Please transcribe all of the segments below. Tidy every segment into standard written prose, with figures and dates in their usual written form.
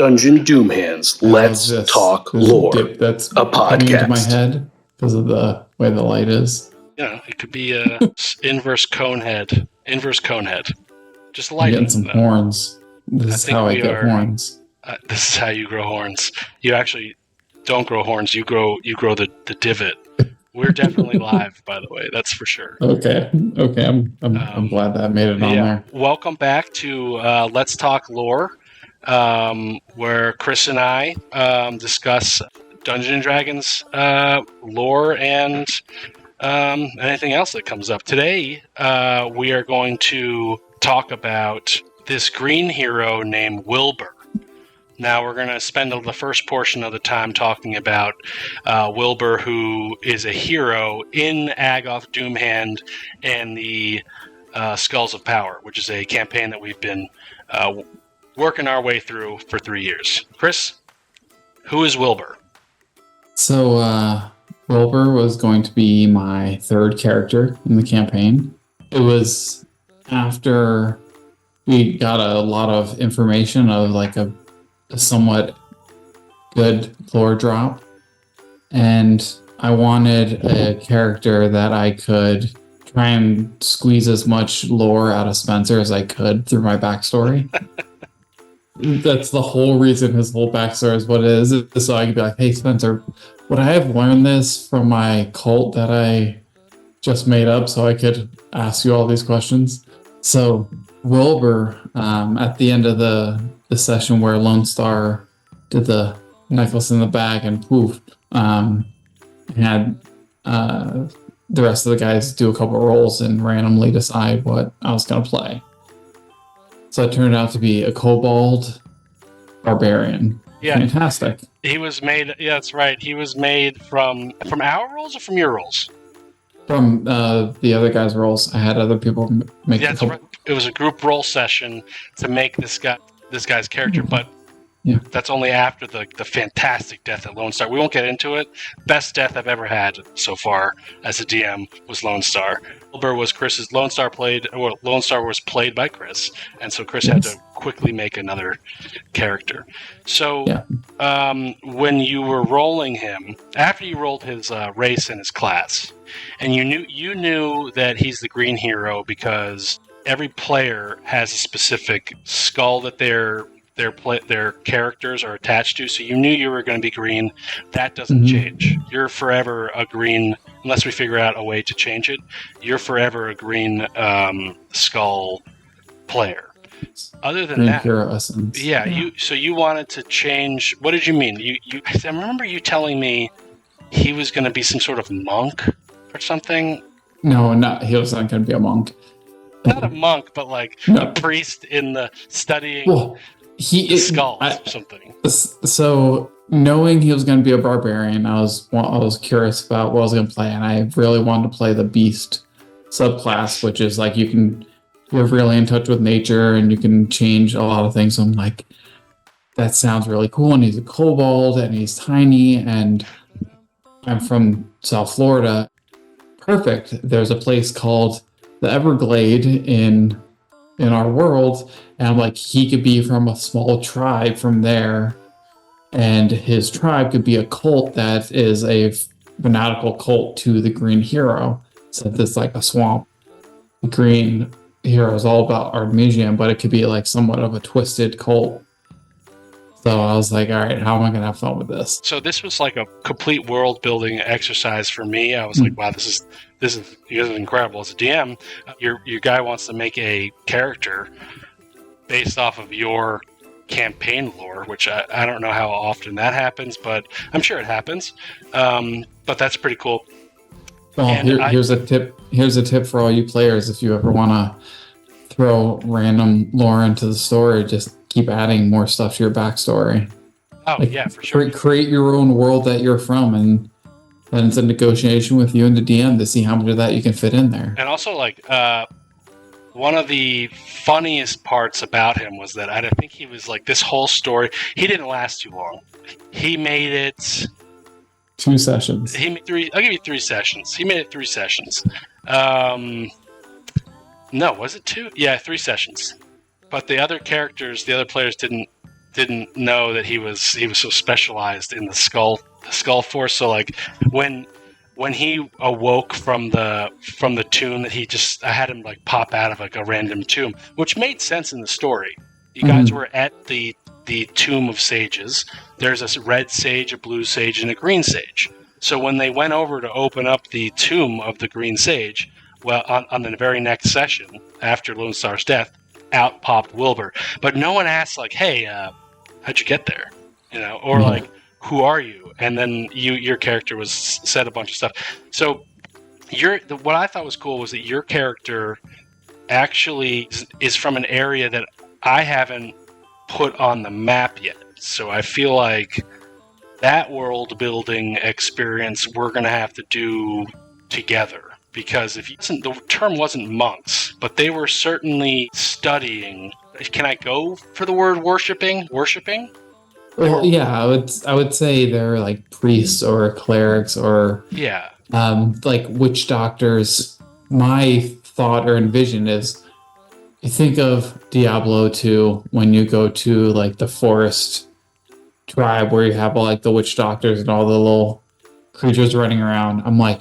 Dungeon Doomhands. Let's talk lore. That's a coming into my podcast. head because of the way the light is. Yeah, it could be a inverse cone head. Inverse cone head. Just I'm lighting. getting some horns. This is how I get horns. This is how you grow horns. You actually don't grow horns. You grow the divot. We're definitely live, by the way. That's for sure. Okay. I'm glad that made it on there. Welcome back to Let's Talk Lore, where Chris and I discuss Dungeons and Dragons lore and anything else that comes up. Today, we are going to talk about this green hero named Wilbur. Now we're going to spend the first portion of the time talking about Wilbur, who is a hero in Agoth Doomhand and the Skulls of Power, which is a campaign that we've been working our way through for 3 years. Chris, who is Wilbur? So, Wilbur was going to be my third character in the campaign. It was after we got a lot of information of like a somewhat good lore drop, and I wanted a character that I could try and squeeze as much lore out of Spencer as I could through my backstory. That's the whole reason his whole backstory is what it is, so I could be like, hey Spencer, would I have learned this from my cult that I just made up so I could ask you all these questions? So Wilbur, at the end of the session where Lone Star did the necklace in the bag and poof, had the rest of the guys do a couple of rolls and randomly decide what I was going to play. So it turned out to be a kobold barbarian. Yeah, fantastic. He was made. Yeah, that's right. He was made from our rolls or from your rolls? From the other guys' rolls. I had other people make. Yeah, that's right. It was a group roll session to make this guy's character, but yeah, that's only after the fantastic death at Lone Star. We won't get into it. Best death I've ever had so far as a DM was Lone Star. Wilbur was Chris's. Lone Star was played by Chris, and so Chris had to quickly make another character. So when you were rolling him, after you rolled his race and his class, and you knew that he's the green hero because every player has a specific skull that their characters are attached to, so you knew you were going to be green. That doesn't change. You're forever a green, unless we figure out a way to change it. You're forever a green skull player. Other than green that, hero essence. Yeah. You wanted to change. What did you mean? I remember you telling me he was going to be some sort of monk or something. No, he was not going to be a monk. Not a monk, but like a priest in the studying. Well, skulls or something. So knowing he was going to be a barbarian, I was curious about what I was going to play, and I really wanted to play the beast subclass, which is like you're really in touch with nature and you can change a lot of things. So I'm like, that sounds really cool. And he's a kobold and he's tiny, and I'm from South Florida. Perfect. There's a place called the Everglade in our world, and I'm like, he could be from a small tribe from there, and his tribe could be a cult that is a fanatical cult to the green hero. So it's like a swamp. The green hero is all about Artemisian, but it could be like somewhat of a twisted cult. So I was like, all right, how am I going to have fun with this? So this was like a complete world building exercise for me. I was like, wow, this is incredible. As a DM, your guy wants to make a character based off of your campaign lore, which I don't know how often that happens, but I'm sure it happens. But that's pretty cool. Well, here's a tip. Here's a tip for all you players: if you ever want to throw random lore into the story, just keep adding more stuff to your backstory. Oh, yeah, for sure. Create your own world that you're from, and then it's a negotiation with you and the DM to see how much of that you can fit in there. And also, like, one of the funniest parts about him was that I think he was like, this whole story, he didn't last too long. He made it 2 sessions. He made 3. I'll give you 3 sessions. He made it 3 sessions. No, was it 2? Yeah, 3 sessions. But the other characters, the other players didn't didn't know that he was so specialized in the skull force. So like when he awoke from the tomb, that I had him like pop out of like a random tomb, which made sense in the story. You guys were at the tomb of sages. There's a red sage, a blue sage, and a green sage. So when they went over to open up the tomb of the green sage, well, on the very next session after Lone Star's death, out popped Wilbur. But no one asked like, "Hey, how'd you get there?" Or like, "Who are you?" And then your character was said a bunch of stuff. So what I thought was cool was that your character actually is from an area that I haven't put on the map yet. So I feel like that world building experience we're going to have to do together. Because the term wasn't monks, but they were certainly studying. Can I go for the word worshiping? Well, yeah, I would say they're like priests or clerics or like witch doctors. My thought or envision is, you think of Diablo 2 when you go to like the forest tribe where you have all like the witch doctors and all the little creatures running around. I'm like,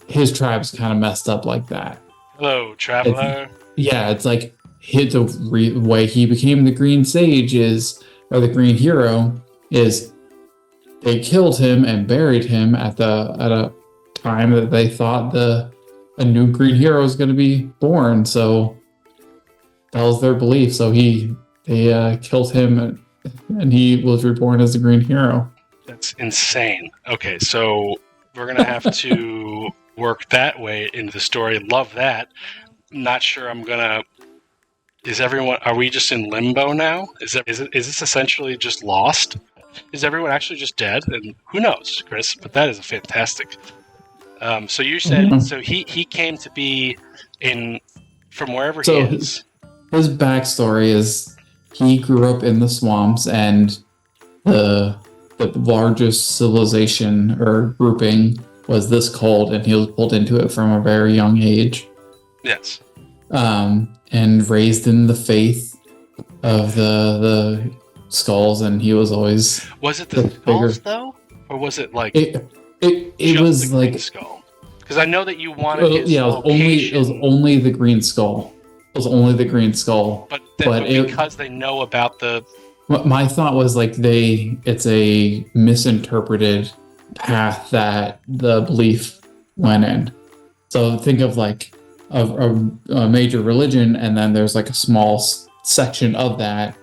his tribe's kind of messed up like that. Hello, traveler. It's like the way he became the Green Sage or the Green Hero is they killed him and buried him at a time that they thought a new Green Hero was going to be born. So that was their belief. So they killed him and he was reborn as the Green Hero. That's insane. Okay, so we're going to have to work that way into the story. Love that. Not sure I'm going to... Are we just in limbo now? Is this essentially just lost? Is everyone actually just dead? And who knows, Chris? But that is a fantastic... so you said... So he came to be from wherever he is. His backstory is he grew up in the swamps, and the largest civilization or grouping was this cult, and he was pulled into it from a very young age. Yes. And raised in the faith of the skulls, and he was always... Was it the skulls, though? Or was it like... It was like... Green skull? Because I know that you wanted his location. It was only the green skull. It was only the green skull. But because they know about the... My thought was like it's a misinterpreted path that the belief went in. So think of like a major religion, and then there's like a small section of that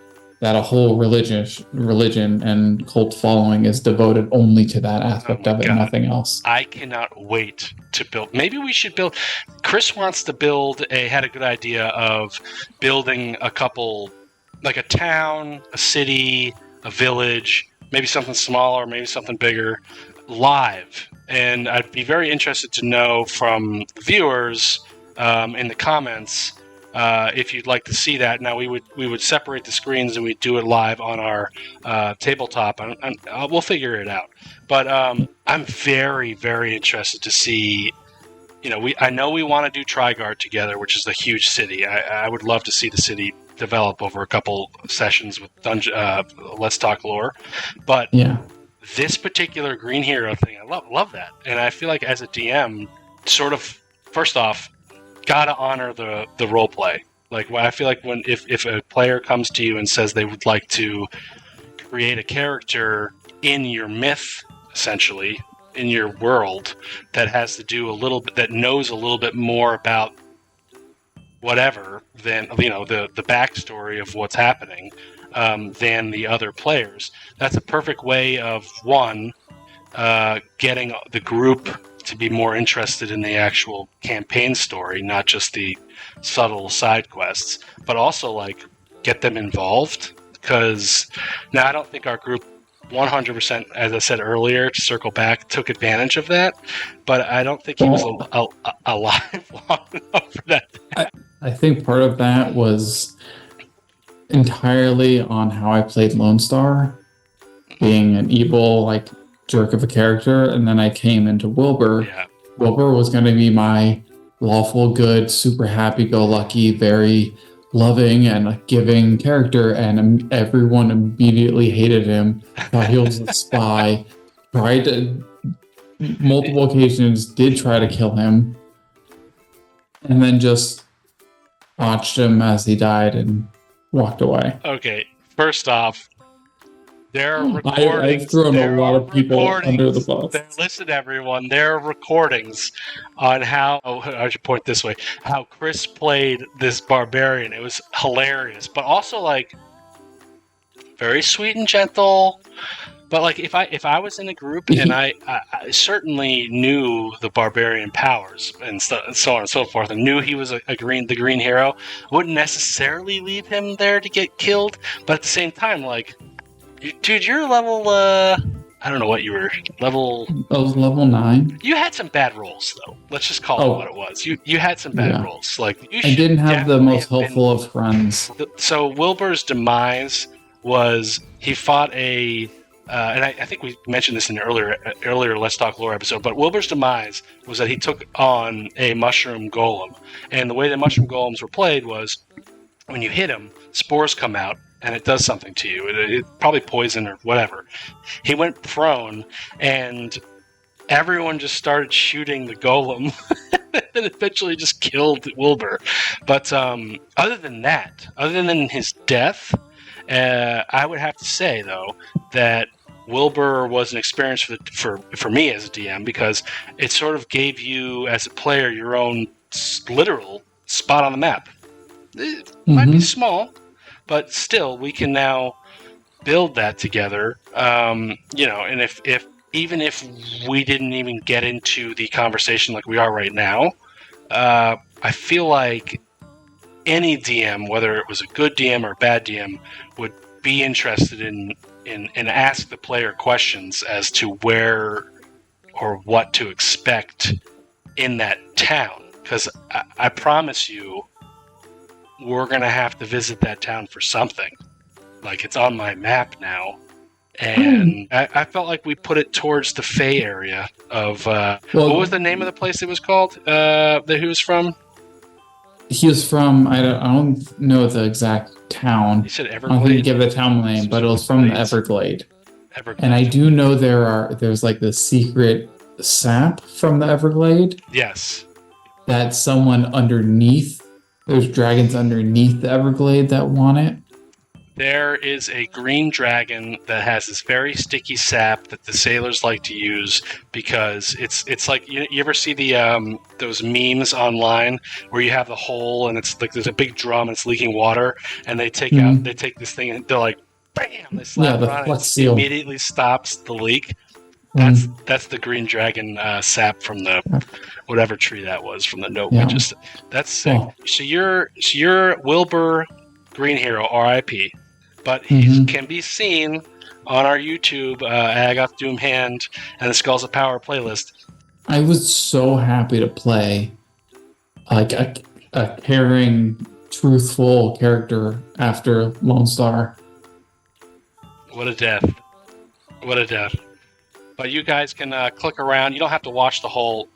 a whole religion and cult following is devoted only to that aspect of it, nothing else. I cannot wait to build. Maybe we should build. Chris wants to had a good idea of building a couple, like a town, a city, a village, maybe something smaller, maybe something bigger, live. And I'd be very interested to know from viewers in the comments if you'd like to see that. Now we would separate the screens and we'd do it live on our tabletop, and we'll figure it out. But I'm very, very interested to see. I know we want to do Trigard together, which is a huge city. I would love to see the city develop over a couple sessions with Let's Talk Lore. But this particular Green Hero thing, I love that, and I feel like as a DM, sort of first off, gotta honor the role play. Like, I feel like if a player comes to you and says they would like to create a character in your myth, essentially in your world, that has to do that knows a little bit more about whatever than the backstory of what's happening than the other players. That's a perfect way of getting the group to be more interested in the actual campaign story, not just the subtle side quests, but also like get them involved. Because now I don't think our group 100%, as I said earlier, to circle back, took advantage of that, but I don't think he was alive long enough for that. I think part of that was entirely on how I played Lone Star, being an evil, like, jerk of a character, and then I came into Wilbur. Yeah. Wilbur was going to be my lawful good, super happy-go-lucky, very loving and a giving character, and everyone immediately hated him, thought he was a spy, tried to, multiple occasions, did try to kill him, and then just watched him as he died and walked away. Okay, first off, there are recordings. I've thrown a lot of people under the bus. Listen, everyone, there are recordings on how, I should point this way, how Chris played this barbarian. It was hilarious, but also, like, very sweet and gentle. But, like, if I was in a group and I certainly knew the barbarian powers and so on and so forth, and knew he was the green hero, wouldn't necessarily leave him there to get killed. But at the same time, like, dude, you're level, I don't know what you were, level... I was level 9. You had some bad rolls, though. Let's just call it what it was. You had some bad rolls. Like, I didn't have the most helpful of friends. So Wilbur's demise was he fought a... and I think we mentioned this in an earlier Let's Talk Lore episode, but Wilbur's demise was that he took on a mushroom golem. And the way the mushroom golems were played was when you hit him, spores come out, and it does something to you. It probably poison or whatever. He went prone, and everyone just started shooting the golem, and eventually just killed Wilbur. But other than that, other than his death, I would have to say, though, that Wilbur was an experience for me as a DM, because it sort of gave you, as a player, your own literal spot on the map. It might be small, but still, we can now build that together. And if even if we didn't even get into the conversation like we are right now, I feel like any DM, whether it was a good DM or a bad DM, would be interested in ask the player questions as to where or what to expect in that town. Because I promise you, we're going to have to visit that town for something. Like, it's on my map now. And I felt like we put it towards the Fey area of... what was the name of the place it was called that he was from? He was from... I don't know the exact town. You said Everglade? I don't think give the town name, but it was from the Everglade. And I do know there's like the secret sap from the Everglade. Yes. That someone underneath... There's dragons underneath the Everglade that want it. There is a green dragon that has this very sticky sap that the sailors like to use because it's like you ever see the those memes online where you have the hole and it's like there's a big drum and it's leaking water and they take this thing and they're like bam, they slap it on it, it immediately stops the leak. That's the green dragon sap from the whatever tree that was from the note. Yeah. That's sick. Oh. So you're Wilbur Green Hero, R.I.P. But he can be seen on our YouTube Agoth Doomhand and the Skulls of Power playlist. I was so happy to play like a caring, truthful character after Lone Star. What a death! What a death! But you guys can click around. You don't have to watch the whole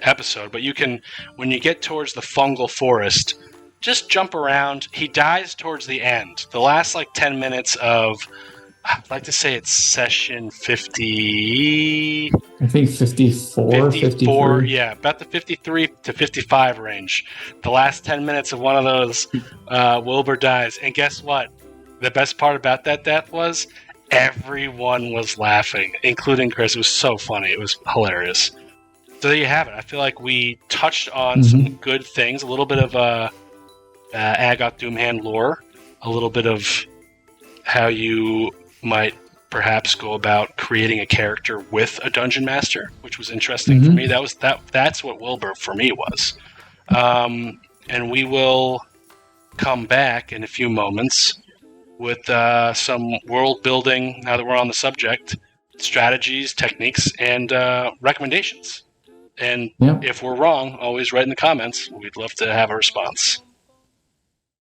episode, but you can, when you get towards the fungal forest, just jump around. He dies towards the end. The last 10 minutes of, I'd like to say it's session 50. I think 54, 53. Yeah, about the 53 to 55 range. The last 10 minutes of one of those, Wilbur dies. And guess what? The best part about that death was everyone was laughing, including Chris. It was so funny. It was hilarious. So there you have it. I feel like we touched on some good things, a little bit of Agoth Doomhand lore, a little bit of how you might perhaps go about creating a character with a dungeon master, which was interesting for me. That's what Wilbur for me was. And we will come back in a few moments with some world building, now that we're on the subject, strategies, techniques, and recommendations. And if we're wrong, always write in the comments. We'd love to have a response.